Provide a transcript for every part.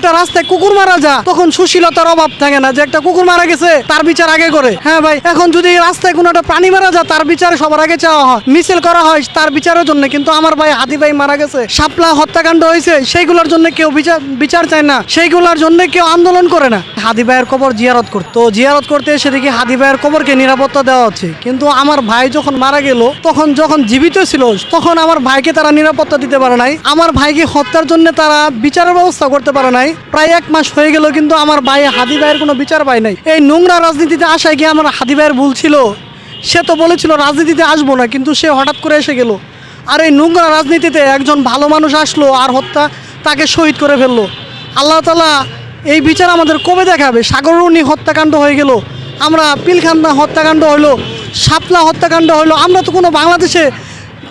একটা রাস্তায় কুকুর মারা যা তখন সুশীলতার অভাব থাকে না, যে একটা কুকুর মারা গেছে তার বিচার আগে করে। হ্যাঁ ভাই, এখন যদি রাস্তায় কোনো একটা প্রাণী মারা যায় তার বিচার সবার আগে চাওয়া হয়, মিছিল করা হয় তার বিচারের জন্য। কিন্তু আমার ভাই হাদি ভাই মারা গেছে, শাপলা হত্যাকাণ্ড হয়েছে, সেইগুলোর জন্য কেউ বিচার চায় না, সেইগুলোর জন্য কেউ আন্দোলন করে না। হাদি ভাইয়ের কবর জিয়ারত করতো, জিয়ারত করতে এসে দেখি হাদি ভাইয়ের কবরকে নিরাপত্তা দেওয়া হচ্ছে। কিন্তু আমার ভাই যখন মারা গেল, যখন জীবিত ছিল তখন আমার ভাইকে তারা নিরাপত্তা দিতে পারে নাই, আমার ভাইকে হত্যার জন্য তারা বিচারের ব্যবস্থা করতে পারে নাই। প্রায় 1 মাস হয়ে গেল, কিন্তু আমার ভাই হাদি ভাইয়ের কোনো বিচার পায় নাই। এই নোংরা রাজনীতিতে আসায় কি আমার হাদি ভাইয়ের ভুল ছিল? সে তো বলেছিল রাজনীতিতে আসবো না, কিন্তু সে হঠাৎ করে এসে গেল। আর এই নোংরা রাজনীতিতে একজন ভালো মানুষ আসলো আর তাকে শহীদ করে ফেললো। আল্লাহ তাআলা এই বিচার আমাদের কবে দেখাবে? সাগররুনি হত্যাকাণ্ড হয়ে গেল, আমরা পিলখানা হত্যাকাণ্ড হলো, শাপলা হত্যাকাণ্ড হলো, আমরা তো কোনো বাংলাদেশে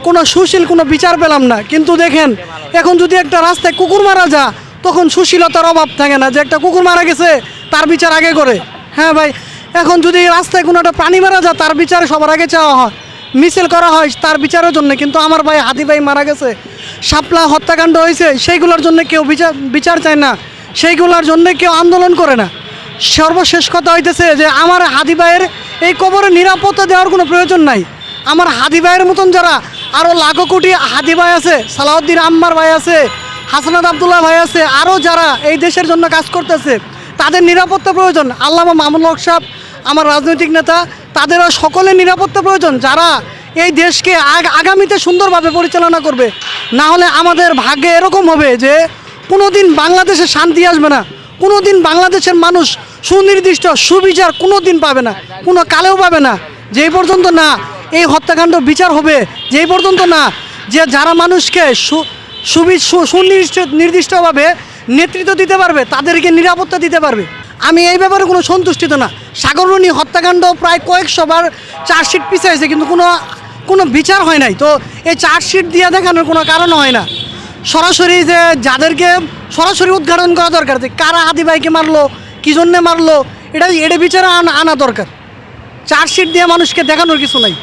কোনো সুশীল কোনো বিচার পেলাম না। কিন্তু দেখেন, এখন যদি একটা রাস্তায় কুকুর মারা যা তখন সুশীলতার অভাব থাকে না, যে একটা কুকুর মারা গেছে তার বিচার আগে করে। হ্যাঁ ভাই, এখন যদি রাস্তায় কোনো একটা প্রাণী মারা যায় তার বিচার সবার আগে চাওয়া হয়, মিছিল করা হয় তার বিচারের জন্য। কিন্তু আমার ভাই হাদি ভাই মারা গেছে, শাপলা হত্যাকাণ্ড হয়েছে, সেইগুলোর জন্য কেউ বিচার চায় না, সেইগুলোর জন্য কেউ আন্দোলন করে না। সর্বশেষ কথা হইতেছে যে আমার হাদি ভাইয়ের এই কবরে নিরাপত্তা দেওয়ার কোনো প্রয়োজন নাই। আমার হাদি ভাইয়ের মতন যারা আরও লাখো কোটি হাদি ভাই আছে, সালাউদ্দিন আম্মার ভাই আছে, হাসনাত আবদুল্লাহ ভাই আছে, আরও যারা এই দেশের জন্য কাজ করতেছে, তাদের নিরাপত্তা প্রয়োজন। আল্লামা মামুনুল হক সাহেব আমার রাজনৈতিক নেতা, তাদেরও সকলের নিরাপত্তা প্রয়োজন, যারা এই দেশকে আগামীতে সুন্দরভাবে পরিচালনা করবে। না হলে আমাদের ভাগ্যে এরকম হবে যে কোনোদিন বাংলাদেশে শান্তি আসবে না, কোনোদিন বাংলাদেশের মানুষ সুনির্দিষ্ট সুবিচার কোনোদিন পাবে না, কোনো কালেও পাবে না। যেই পর্যন্ত না এই হত্যাকাণ্ড বিচার হবে, যেই পর্যন্ত না যে যারা মানুষকে সুনির্দিষ্টভাবে নেতৃত্ব দিতে পারবে, তাদেরকে নিরাপত্তা দিতে পারবে, আমি এই ব্যাপারে কোনো সন্তুষ্টিত না। সাগররুনি হত্যাকাণ্ড প্রায় কয়েকশোবার চার্জশিট পিছিয়েছে, কিন্তু কোনো বিচার হয় নাই। তো এই চার্জশিট দিয়ে দেখানোর কোনো কারণ হয় না। সরাসরি যে যাদেরকে সরাসরি উদ্ঘাটন করা দরকার, যে কারা হাদি ভাইকে মারলো, কী জন্যে মারলো, এটা বিচারে আনা দরকার। চার্জশিট দিয়ে মানুষকে দেখানোর কিছু নাই।